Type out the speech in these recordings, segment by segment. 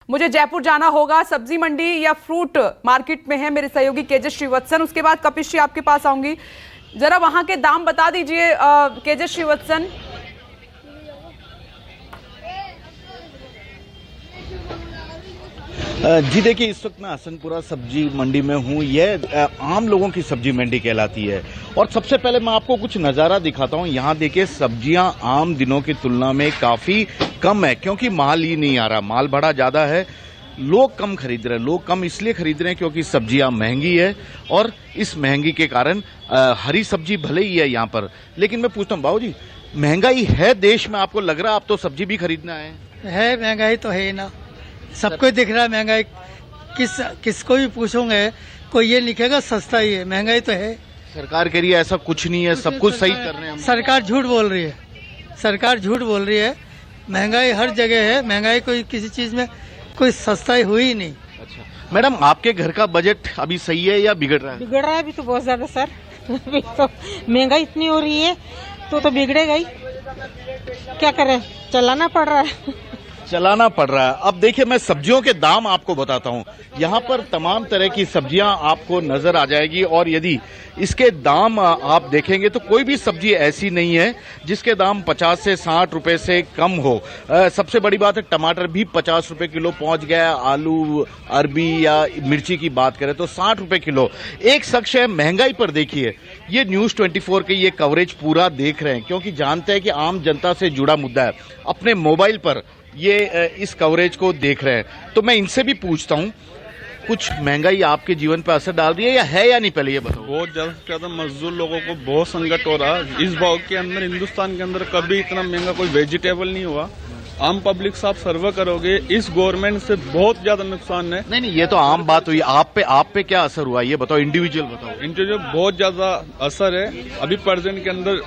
मुझे जयपुर जाना होगा, सब्जी मंडी या फ्रूट मार्केट में है मेरे सहयोगी केजे श्रीवत्सन। उसके बाद कपिश जी आपके पास आऊंगी, जरा वहां के दाम बता दीजिए केजे श्रीवत्सन। जी देखिए, इस वक्त मैं हसनपुरा सब्जी मंडी में हूँ। यह आम लोगों की सब्जी मंडी कहलाती है और सबसे पहले मैं आपको कुछ नज़ारा दिखाता हूँ। यहाँ देखिए, सब्जियाँ आम दिनों की तुलना में काफ़ी कम है क्योंकि माल ही नहीं आ रहा, माल बड़ा ज़्यादा है, लोग कम खरीद रहे हैं। लोग कम इसलिए खरीद रहे हैं क्योंकि सब्जियाँ महंगी है और इस महंगी के कारण हरी सब्जी भले ही है यहाँ पर। लेकिन मैं पूछता हूँ बाबू जी, महंगाई है देश में, आपको लग रहा है आप तो सब्जी भी खरीदना है? महंगाई तो है ही ना, सबको दिख रहा है महंगाई। किसको भी पूछोगे कोई ये लिखेगा सस्ता ही है, महंगाई तो है। सरकार कह रही है ऐसा कुछ नहीं है, सब कुछ सही कर रहे हैं हम। सरकार झूठ बोल रही है, सरकार झूठ बोल रही है। महंगाई हर जगह है, महंगाई कोई किसी चीज में कोई सस्ताई हुई ही नहीं। अच्छा मैडम, आपके घर का बजट अभी सही है या बिगड़ रहा है? बिगड़ रहा है अभी तो बहुत ज्यादा सर। अभी तो महंगाई इतनी हो रही है तो बिगड़ेगा ही, क्या करें, चलाना पड़ रहा है। चलाना पड़ रहा है। अब देखिए, मैं सब्जियों के दाम आपको बताता हूं। यहाँ पर तमाम तरह की सब्जियां आपको नजर आ जाएगी और यदि इसके दाम आप देखेंगे तो कोई भी सब्जी ऐसी नहीं है जिसके दाम 50 से 60 रुपए से कम हो। सबसे बड़ी बात है, टमाटर भी 50 रुपए किलो पहुंच गया। आलू, अरबी या मिर्ची की बात करें तो 60 रुपए किलो। एक शख्स है, महंगाई पर देखिए, ये न्यूज 24 के ये कवरेज पूरा देख रहे हैं क्योंकि जानते हैं कि आम जनता से जुड़ा मुद्दा है। अपने मोबाइल पर ये इस कवरेज को देख रहे हैं। तो मैं इनसे भी पूछता हूं, कुछ महंगाई आपके जीवन पर असर डाल रही है या नहीं, पहले ये बताओ। बहुत ज्यादा से ज्यादा मजदूर लोगों को बहुत संकट हो रहा है। इस भाव के अंदर हिंदुस्तान के अंदर कभी इतना महंगा कोई वेजिटेबल नहीं हुआ। आम पब्लिक से आप सर्वे करोगे, इस गवर्नमेंट से बहुत ज्यादा नुकसान है। नहीं, ये तो आम बात हुई। आप पे क्या असर हुआ ये बताओ, इंडिविजुअल बताओ। इंडिविजुअल बहुत ज्यादा असर है। अभी प्रेजेंट के अंदर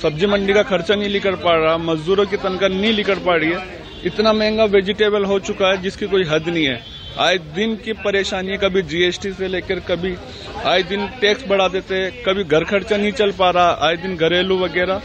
सब्जी मंडी का खर्चा नहीं लेकर पा रहा, मजदूरों की तनख्वाह नहीं लेकर पा रही है। इतना महंगा वेजिटेबल हो चुका है जिसकी कोई हद नहीं है। आए दिन की परेशानी है, कभी जीएसटी से लेकर कभी आए दिन टैक्स बढ़ा देते, कभी घर खर्चा नहीं चल पा रहा, आए दिन घरेलू वगैरह,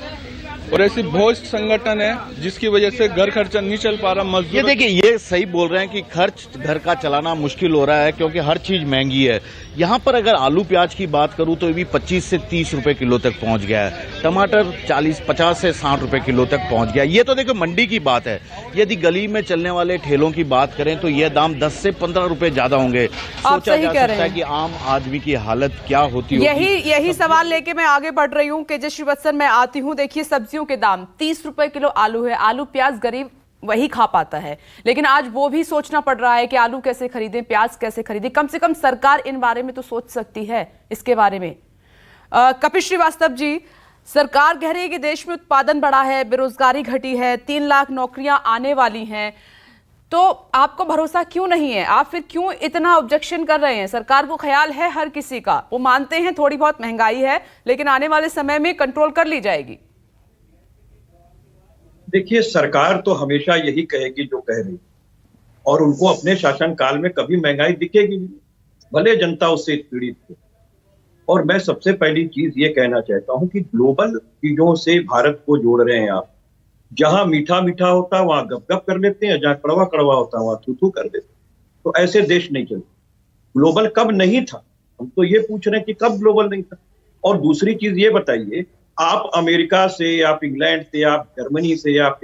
और ऐसी बहुत संगठन है जिसकी वजह से घर खर्चा नहीं चल पा रहा। मजदूर ये देखिए, ये सही बोल रहे हैं कि खर्च घर का चलाना मुश्किल हो रहा है क्योंकि हर चीज महंगी है। यहाँ पर अगर आलू प्याज की बात करूं तो ये भी 25 से 30 रुपए किलो तक पहुंच गया है। टमाटर 50 से 60 रुपए किलो तक पहुंच गया। ये तो देखो मंडी की बात है। यदि गली में चलने वाले ठेलों की बात करें तो ये दाम 10 से 15 रुपए ज्यादा होंगे। सोचा जा सकता है कि आम आदमी की हालत क्या होती है। यही सवाल लेके मैं आगे बढ़ रही हूँ। केजे श्रीवत्सन, मैं आती हूँ। देखिए, सब्जियों के दाम 30 रुपए किलो आलू है। आलू प्याज गरीब वही खा पाता है, लेकिन आज वो भी सोचना पड़ रहा है कि आलू कैसे खरीदें, प्याज कैसे खरीदें। कम से कम सरकार इन बारे में तो सोच सकती है, इसके बारे में। कपिश श्रीवास्तव जी, सरकार कह रही है कि देश में उत्पादन बढ़ा है, बेरोजगारी घटी है, 3 लाख नौकरियां आने वाली हैं, तो आपको भरोसा क्यों नहीं है? आप फिर क्यों इतना ऑब्जेक्शन कर रहे हैं? सरकार को ख्याल है हर किसी का, वो मानते हैं थोड़ी बहुत महंगाई है लेकिन आने वाले समय में कंट्रोल कर ली जाएगी। देखिए, सरकार तो हमेशा यही कहेगी जो कह रही, और उनको अपने शासनकाल में कभी महंगाई दिखेगी नहीं, भले जनता उससे पीड़ित हो। और मैं सबसे पहली चीज ये कहना चाहता हूं कि ग्लोबल चीजों से भारत को जोड़ रहे हैं आप। जहां मीठा मीठा होता है वहां गप कर लेते हैं, जहां कड़वा कड़वा होता है वहां थू थू कर देते हैं। तो ऐसे देश नहीं चलते। ग्लोबल कब नहीं था, हम तो ये पूछ रहे हैं कि कब ग्लोबल नहीं था। और दूसरी चीज ये बताइए, आप अमेरिका से, आप इंग्लैंड से, आप जर्मनी से, आप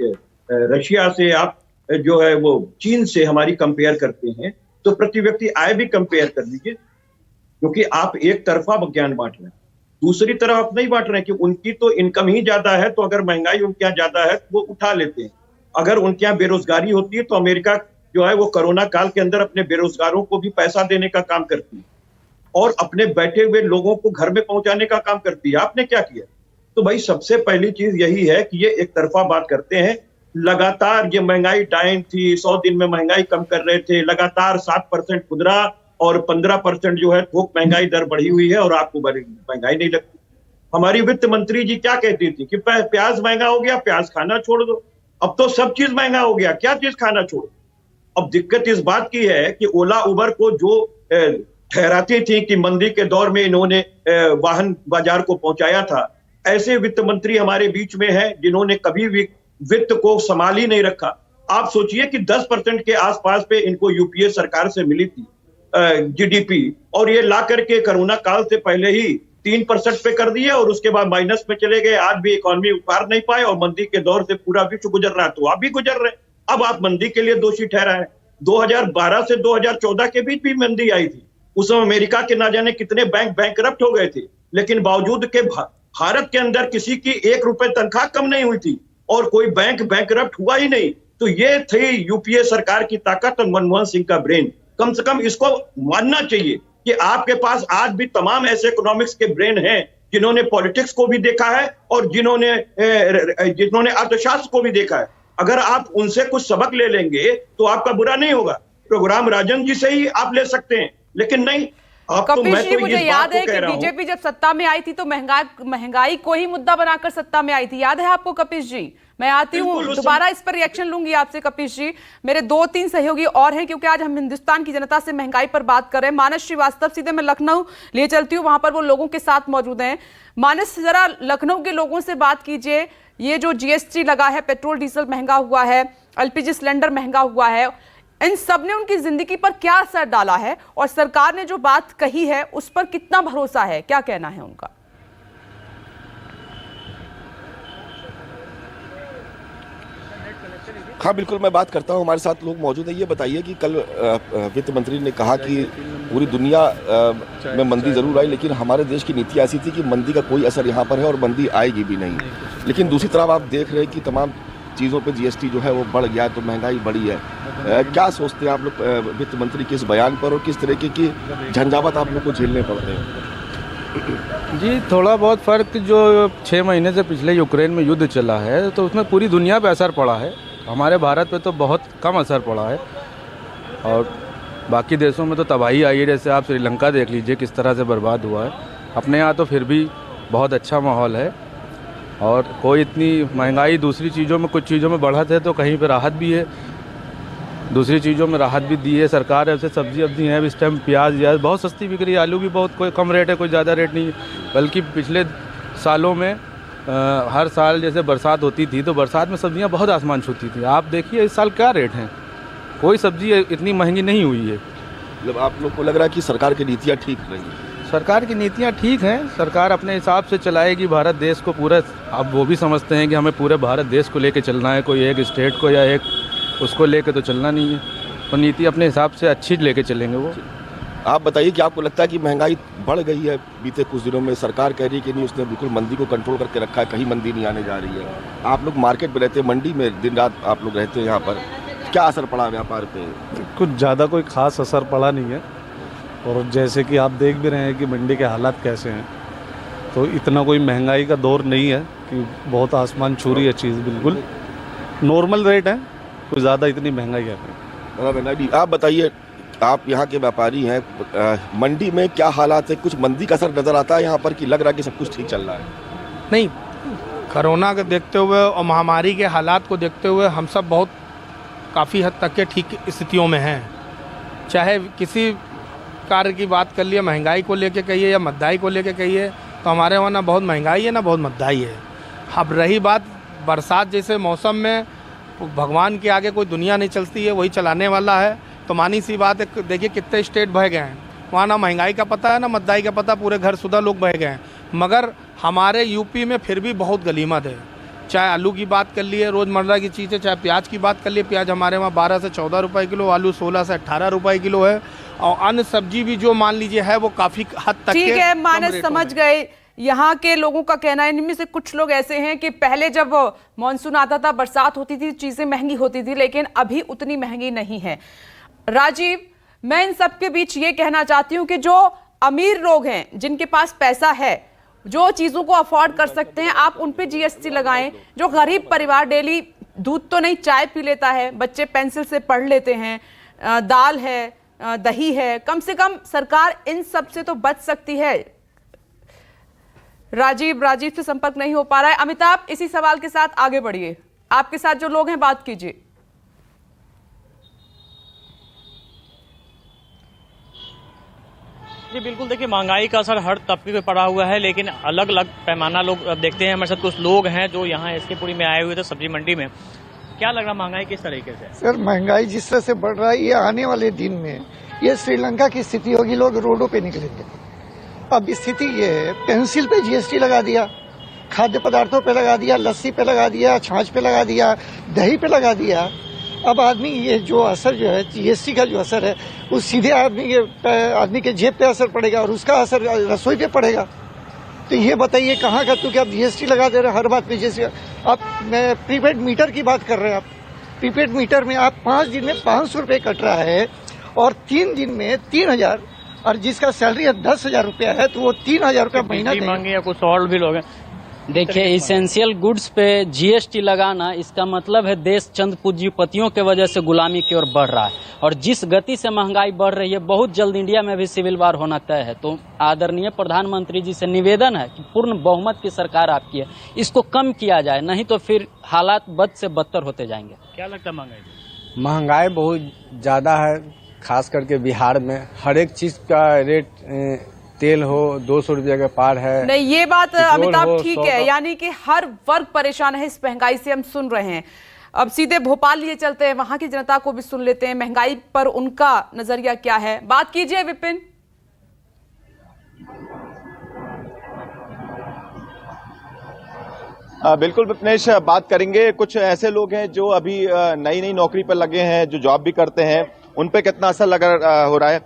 रशिया से, आप जो है वो चीन से हमारी कंपेयर करते हैं, तो प्रति व्यक्ति आय भी कंपेयर कर लीजिए, क्योंकि आप एक तरफा ज्ञान बांट रहे हैं, दूसरी तरफ आप नहीं बांट रहे हैं कि उनकी तो इनकम ही ज्यादा है, तो अगर महंगाई उनके यहाँ ज्यादा है वो उठा लेते हैं। अगर उनके यहाँ बेरोजगारी होती है तो अमेरिका जो है वो कोरोना काल के अंदर अपने बेरोजगारों को भी पैसा देने का काम करती है और अपने बैठे हुए लोगों को घर में पहुंचाने का काम करती है। आपने क्या किया? तो भाई सबसे पहली चीज यही है कि ये एक तरफा बात करते हैं। लगातार ये महंगाई टाइम थी, 100 दिन में महंगाई कम कर रहे थे, लगातार 7% खुदरा और 15% जो है थोक महंगाई दर बढ़ी हुई है और आपको महंगाई नहीं लगती। हमारी वित्त मंत्री जी क्या कहती थी कि प्याज महंगा हो गया, प्याज खाना छोड़ दो। अब तो सब चीज महंगा हो गया, क्या चीज खाना छोड़ो। अब दिक्कत इस बात की है कि ओला उबर को जो ठहराती थी कि मंदी के दौर में इन्होंने वाहन बाजार को पहुंचाया था, ऐसे वित्त मंत्री हमारे बीच में हैं जिन्होंने कभी भी वित्त को संभाल ही नहीं रखा। आप सोचिए कि 10% के आसपास पे इनको यूपीए सरकार से मिली थी जीडीपी, और ये ला करके कोरोना काल से पहले ही 3% पे कर दिए और उसके बाद माइनस में चले गए। आज भी इकोनॉमी उतार नहीं पाए और मंदी के दौर से पूरा विश्व गुजर रहा है, तो आप भी गुजर रहे। अब आप मंदी के लिए दोषी ठहरा है। 2012 से 2014 के बीच भी मंदी आई थी। उस समय अमेरिका के ना जाने कितने बैंक बैंकरप्ट हो गए थे, लेकिन बावजूद के भारत के अंदर किसी की 1 रुपए तनख्वाह कम नहीं हुई थी और कोई बैंक बैंकरप्ट हुआ ही नहीं। तो ये थी यूपीए सरकार की ताकत और मनमोहन सिंह का ब्रेन। कम से कम इसको मानना चाहिए कि आपके पास आज भी तमाम ऐसे इकोनॉमिक्स के ब्रेन हैं जिन्होंने पॉलिटिक्स को भी देखा है और जिन्होंने अर्थशास्त्र को भी देखा है। अगर आप उनसे कुछ सबक ले लेंगे तो आपका बुरा नहीं होगा। प्रोग्राम राजन जी से ही आप ले सकते हैं, लेकिन नहीं। कपिल जी, मुझे याद है कि बीजेपी जब सत्ता में आई थी तो महंगाई को ही मुद्दा बनाकर सत्ता में आई थी, याद है आपको कपिल जी? मैं आती हूँ, दोबारा इस पर रिएक्शन लूंगी आपसे कपिल जी। मेरे 2-3 सहयोगी और हैं, क्योंकि आज हम हिंदुस्तान की जनता से महंगाई पर बात कर रहे हैं। मानस श्रीवास्तव, सीधे मैं लखनऊ ले चलती हूँ, वहां पर वो लोगों के साथ मौजूद हैं। मानस, जरा लखनऊ के लोगों से बात कीजिए। ये जो जीएसटी लगा है, पेट्रोल डीजल महंगा हुआ है, एलपीजी सिलेंडर महंगा हुआ है, इन सब ने उनकी जिंदगी पर क्या असर डाला है और सरकार ने जो बात कही है उस पर कितना भरोसा है, क्या कहना है उनका? हाँ बिल्कुल, मैं बात करता हूँ। हमारे साथ लोग मौजूद हैं। ये बताइए कि कल वित्त मंत्री ने कहा कि पूरी दुनिया में मंदी जरूर आई, लेकिन हमारे देश की नीति ऐसी थी कि मंदी का कोई असर यहाँ पर है और मंदी आएगी भी नहीं। लेकिन दूसरी तरफ आप देख रहे हैं कि तमाम चीज़ों पे जीएसटी जो है वो बढ़ गया है, तो महंगाई बढ़ी है। क्या सोचते हैं आप लोग वित्त मंत्री के इस बयान पर और किस तरीके की झंझावत आप लोग को झेलने पड़ते हैं? जी, थोड़ा बहुत फ़र्क जो 6 महीने से पिछले यूक्रेन में युद्ध चला है तो उसमें पूरी दुनिया पे असर पड़ा है। हमारे भारत पे तो बहुत कम असर पड़ा है और बाकी देशों में तो तबाही आई है। जैसे आप श्रीलंका देख लीजिए किस तरह से बर्बाद हुआ है। अपने यहाँ तो फिर भी बहुत अच्छा माहौल है और कोई इतनी महंगाई दूसरी चीज़ों में, कुछ चीज़ों में बढ़त है तो कहीं पे राहत भी है, दूसरी चीज़ों में राहत भी दी है सरकार। ऐसे सब्जी अब्जी हैं इस टाइम, प्याज बहुत सस्ती बिक रही है, आलू भी बहुत कोई कम रेट है, कोई ज़्यादा रेट नहीं है। बल्कि पिछले सालों में हर साल जैसे बरसात होती थी तो बरसात में सब्जियां बहुत आसमान छूती थी। आप देखिए इस साल क्या रेट हैं, कोई सब्जी इतनी महंगी नहीं हुई है। मतलब आप लोग को लग रहा है कि सरकार की नीतियाँ ठीक रही? सरकार की नीतियाँ ठीक हैं, सरकार अपने हिसाब से चलाएगी भारत देश को पूरा। अब वो भी समझते हैं कि हमें पूरे भारत देश को लेके चलना है, कोई एक स्टेट को या एक उसको लेके तो चलना नहीं है। तो नीति अपने हिसाब से अच्छी लेके चलेंगे वो। आप बताइए कि आपको लगता है कि महंगाई बढ़ गई है बीते कुछ दिनों में? सरकार कह रही है कि नहीं, उसने बिल्कुल मंदी को कंट्रोल करके रखा है, कहीं मंदी नहीं आने जा रही है। आप लोग मार्केट में रहते हैं, मंडी में दिन रात आप लोग रहते हैं, यहाँ पर क्या असर पड़ा व्यापार पे? कुछ ज़्यादा कोई ख़ास असर पड़ा नहीं है और जैसे कि आप देख भी रहे हैं कि मंडी के हालात कैसे हैं, तो इतना कोई महंगाई का दौर नहीं है कि बहुत आसमान छू रही है चीज़। बिल्कुल नॉर्मल रेट है, कोई ज़्यादा इतनी महंगाई है। आप बताइए, आप यहाँ के व्यापारी हैं, मंडी में क्या हालात है? कुछ मंदी का असर नजर आता है यहाँ पर कि लग रहा है कि सब कुछ ठीक चल रहा है? नहीं, कोरोना को देखते हुए और महामारी के हालात को देखते हुए हम सब बहुत काफ़ी हद तक के ठीक स्थितियों में हैं। चाहे किसी कार्य की बात कर लिए, महंगाई को लेके कहिए या महंगाई को लेके कहिए, तो हमारे वहाँ ना बहुत महंगाई है ना बहुत महंगाई है। अब रही बात बरसात जैसे मौसम में, भगवान के आगे कोई दुनिया नहीं चलती है, वही चलाने वाला है। तो मानी सी बात है, देखिए कितने स्टेट बह गए हैं, वहाँ ना महंगाई का पता है ना महंगाई का पता, पूरे घर सुधा लोग बह गए हैं। मगर हमारे यूपी में फिर भी बहुत गलीमत है। चाहे आलू की बात कर लिए, रोज़मर्रा की चीज़ें, चाहे प्याज की बात कर लिए, प्याज हमारे वहाँ 12 से 14 रुपये किलो, आलू 16 से 18 रुपये किलो है। और अन्य सब्जी भी जो मान लीजिए है वो काफ़ी हद तक ठीक है। मानस, समझ गए। यहाँ के लोगों का कहना है, इनमें से कुछ लोग ऐसे हैं कि पहले जब मानसून आता था, बरसात होती थी, चीज़ें महंगी होती थी, लेकिन अभी उतनी महंगी नहीं है। राजीव, मैं इन सब के बीच ये कहना चाहती हूँ कि जो अमीर लोग हैं, जिनके पास पैसा है, जो चीज़ों को अफोर्ड कर सकते हैं, आप उन पे जीएसटी लगाएं। जो गरीब परिवार डेली दूध तो नहीं, चाय पी लेता है, बच्चे पेंसिल से पढ़ लेते हैं, दाल है, दही है, कम से कम सरकार इन सब से तो बच सकती है। राजीव से संपर्क नहीं हो पा रहा है। अमिताभ, इसी सवाल के साथ आगे बढ़िए। आपके साथ जो लोग हैं, बात कीजिए। जी बिल्कुल, देखिए महंगाई का असर हर तबके पे पड़ा हुआ है, लेकिन अलग अलग पैमाना लोग अब देखते हैं। हमारे साथ कुछ लोग हैं जो यहाँ एसके पुरी में आए हुए थे, सब्जी मंडी में। क्या लग रहा महंगाई किस तरीके से? सर महंगाई जिस तरह से बढ़ रहा है, ये आने वाले दिन में ये श्रीलंका की स्थिति होगी, लोग रोडों पे निकलेंगे। अब स्थिति ये है, पेंसिल पे जीएसटी लगा दिया, खाद्य पदार्थों पे लगा दिया, लस्सी पे लगा दिया, छाछ पे लगा दिया, दही पे लगा दिया। अब आदमी ये जो असर जो है जीएसटी का जो असर है, वो सीधे आदमी के जेब पे असर पड़ेगा और उसका असर रसोई पे पड़ेगा। तो ये बताइए कहाँ का, क्योंकि आप जीएसटी लगा दे रहे हैं हर बात पे। जैसे आप प्रीपेड मीटर की बात कर रहे हैं, आप प्रीपेड मीटर में आप 5 दिन में 500 रुपये कट रहा है और 3 दिन में 3000, और जिसका सैलरी 10,000 रुपया है तो वो 3000 रुपया महीना मांगे या कुछ और भी लोग हैं। देखिए, इसेंशियल गुड्स पे जीएसटी लगाना, इसका मतलब है देश चंद पूंजीपतियों के वजह से गुलामी की ओर बढ़ रहा है। और जिस गति से महंगाई बढ़ रही है, बहुत जल्द इंडिया में भी सिविल वार होना तय है। तो आदरणीय प्रधानमंत्री जी से निवेदन है कि पूर्ण बहुमत की सरकार आपकी है, इसको कम किया जाए, नहीं तो फिर हालात बद से बदतर होते जाएंगे। क्या लगता है महंगाई? महंगाई बहुत ज्यादा है, खास करके बिहार में हर एक चीज का रेट, तेल हो 200 रुपये के पार है। नहीं, ये बात अमिताभ ठीक है, यानी कि हर वर्ग परेशान है इस महंगाई से, हम सुन रहे हैं। अब सीधे भोपाल लिए चलते हैं, वहां की जनता को भी सुन लेते हैं, महंगाई पर उनका नजरिया क्या है। बात कीजिए विपिन। बिल्कुल विपनेश, बात करेंगे। कुछ ऐसे लोग हैं जो अभी नई नई नौकरी पर लगे हैं, जो जॉब भी करते हैं, उन पे कितना असर हो रहा है?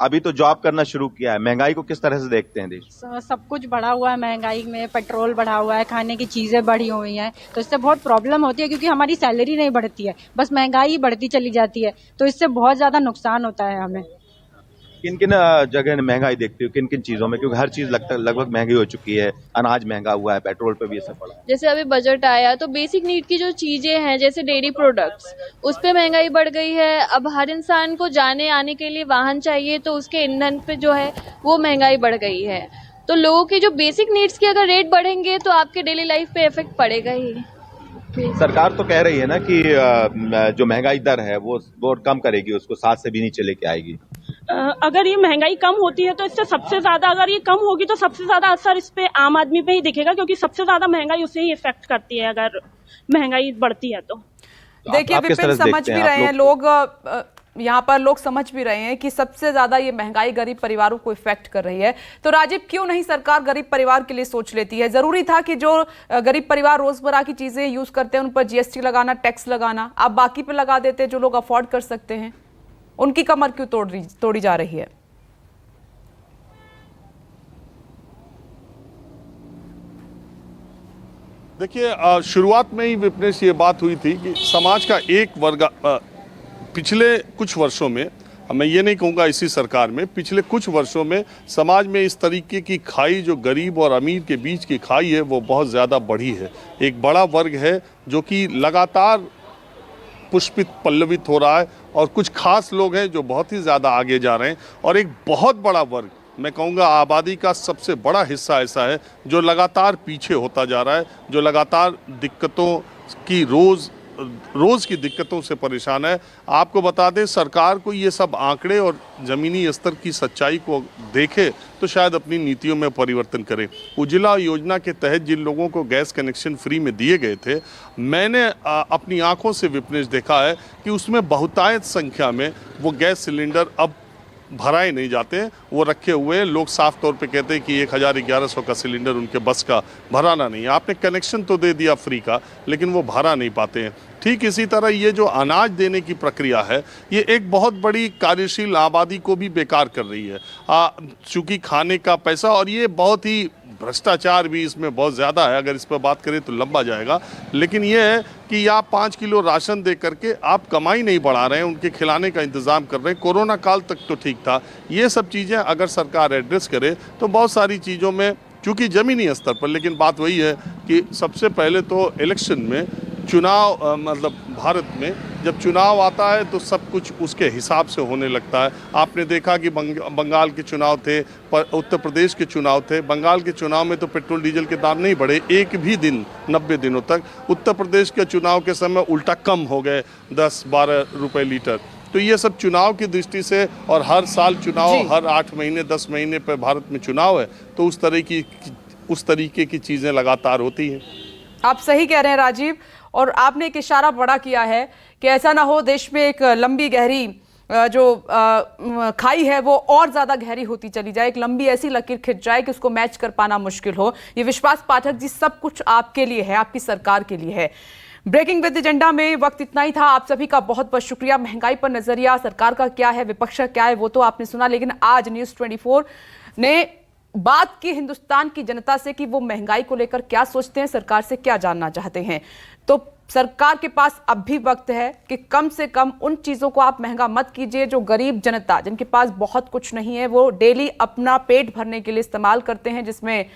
अभी तो जॉब करना शुरू किया है, महंगाई को किस तरह से देखते हैं देश? सब कुछ बढ़ा हुआ है महंगाई में, पेट्रोल बढ़ा हुआ है, खाने की चीजें बढ़ी हुई हैं, तो इससे बहुत प्रॉब्लम होती है क्योंकि हमारी सैलरी नहीं बढ़ती है, बस महंगाई ही बढ़ती चली जाती है, तो इससे बहुत ज्यादा नुकसान होता है हमें। किन किन जगह महंगाई देखती हो, किन किन चीजों में? क्योंकि हर चीज लगभग महंगी हो चुकी है, अनाज महंगा हुआ है, पेट्रोल पे भी असर पड़ा है। जैसे अभी बजट आया तो बेसिक नीड की जो चीजें हैं, जैसे डेयरी प्रोडक्ट्स, उस पे महंगाई बढ़ गई है। अब हर इंसान को जाने आने के लिए वाहन चाहिए, तो उसके ईंधन पे जो है वो महंगाई बढ़ गई है। तो लोगों की जो बेसिक नीड्स की अगर रेट बढ़ेंगे तो आपके डेली लाइफ पे इफेक्ट पड़ेगा ही। सरकार तो कह रही है ना कि जो महंगाई दर है वो कम करेगी, उसको 7 से भी नीचे लेके आएगी। अगर ये महंगाई कम होती है तो इससे सबसे ज्यादा, अगर ये कम होगी तो सबसे ज्यादा असर इस पे आम आदमी पे ही दिखेगा, क्योंकि सबसे ज्यादा महंगाई उसे ही इफेक्ट करती है अगर महंगाई बढ़ती है तो। देखिए विपिन, समझ भी रहे हैं लोग, यहाँ पर लोग समझ भी रहे हैं कि सबसे ज्यादा ये महंगाई गरीब परिवारों को इफेक्ट कर रही है। तो राजीव, क्यों नहीं सरकार गरीब परिवार के लिए सोच लेती है? जरूरी था कि जो गरीब परिवार रोजमर्रा की चीजें यूज करते हैं उन पर जीएसटी लगाना, टैक्स लगाना, आप बाकी पे लगा देते जो लोग अफोर्ड कर सकते हैं। उनकी कमर क्यों तोड़ी जा रही है? देखिए, शुरुआत में ही विपनेश ये बात हुई थी कि समाज का एक वर्ग पिछले कुछ वर्षों में, मैं ये नहीं कहूँगा इसी सरकार में, पिछले कुछ वर्षों में समाज में इस तरीके की खाई, जो गरीब और अमीर के बीच की खाई है, वो बहुत ज़्यादा बढ़ी है। एक बड़ा वर्ग है जो कि लगातार पुष्पित पल्लवित हो रहा है, और कुछ खास लोग हैं जो बहुत ही ज़्यादा आगे जा रहे हैं, और एक बहुत बड़ा वर्ग, मैं कहूँगा आबादी का सबसे बड़ा हिस्सा ऐसा है जो लगातार पीछे होता जा रहा है, जो लगातार दिक्कतों की रोज़ की दिक्कतों से परेशान है। आपको बता दें, सरकार को ये सब आंकड़े और ज़मीनी स्तर की सच्चाई को देखे तो शायद अपनी नीतियों में परिवर्तन करे। उज्ज्वला योजना के तहत जिन लोगों को गैस कनेक्शन फ्री में दिए गए थे, मैंने अपनी आंखों से विपनेश देखा है कि उसमें बहुतायत संख्या में वो गैस सिलेंडर अब भराए नहीं जाते हैं, वो रखे हुए हैं। लोग साफ तौर पे कहते हैं कि 1100 का सिलेंडर उनके बस का भराना नहीं है। आपने कनेक्शन तो दे दिया फ्री का, लेकिन वो भरा नहीं पाते हैं। ठीक इसी तरह ये जो अनाज देने की प्रक्रिया है, ये एक बहुत बड़ी कार्यशील आबादी को भी बेकार कर रही है, चूँकि खाने का पैसा, और ये बहुत ही भ्रष्टाचार भी इसमें बहुत ज़्यादा है। अगर इस पर बात करें तो लंबा जाएगा, लेकिन ये है कि आप 5 किलो राशन दे करके आप कमाई नहीं बढ़ा रहे हैं, उनके खिलाने का इंतज़ाम कर रहे हैं। कोरोना काल तक तो ठीक था। ये सब चीज़ें अगर सरकार एड्रेस करे तो बहुत सारी चीज़ों में, चूँकि ज़मीनी स्तर पर, लेकिन बात वही है कि सबसे पहले तो इलेक्शन में चुनाव, मतलब भारत में जब चुनाव आता है तो सब कुछ उसके हिसाब से होने लगता है। आपने देखा कि बंगाल के चुनाव थे, उत्तर प्रदेश के चुनाव थे। बंगाल के चुनाव में तो पेट्रोल डीजल के दाम नहीं बढ़े एक भी दिन, 90 दिनों तक। उत्तर प्रदेश के चुनाव के समय उल्टा कम हो गए, 10-12 रुपये लीटर। तो ये सब चुनाव की दृष्टि से, और हर साल चुनाव, हर 8 महीने 10 महीने पर भारत में चुनाव है, तो उस तरीके की चीज़ें लगातार होती हैं। आप सही कह रहे हैं राजीव। और आपने एक इशारा बड़ा किया है कि ऐसा ना हो देश में एक लंबी गहरी जो खाई है वो और ज्यादा गहरी होती चली जाए, एक लंबी ऐसी लकीर खिंच जाए कि उसको मैच कर पाना मुश्किल हो। ये विश्वास पाठक जी, सब कुछ आपके लिए है, आपकी सरकार के लिए है। ब्रेकिंग विद एजेंडा में वक्त इतना ही था। आप सभी का बहुत बहुत शुक्रिया। महंगाई पर नजरिया सरकार का क्या है, विपक्ष का क्या है, वो तो आपने सुना, लेकिन आज न्यूज़ 24 ने बात की हिंदुस्तान की जनता से कि वो महंगाई को लेकर क्या सोचते हैं, सरकार से क्या जानना चाहते हैं। तो सरकार के पास अब भी वक्त है कि कम से कम उन चीजों को आप महंगा मत कीजिए जो गरीब जनता, जिनके पास बहुत कुछ नहीं है, वो डेली अपना पेट भरने के लिए इस्तेमाल करते हैं, जिसमें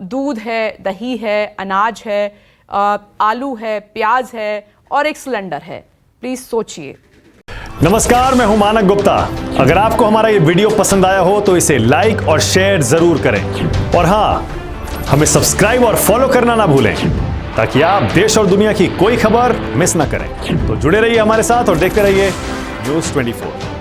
दूध है, दही है, अनाज है, आलू है, प्याज है और एक सिलेंडर है। प्लीज सोचिए। नमस्कार, मैं हूं मानक गुप्ता। अगर आपको हमारा ये वीडियो पसंद आया हो तो इसे लाइक और शेयर जरूर करें, और हां, हमें सब्सक्राइब और फॉलो करना ना भूलें ताकि आप देश और दुनिया की कोई खबर मिस ना करें। तो जुड़े रहिए हमारे साथ और देखते रहिए न्यूज़ 24।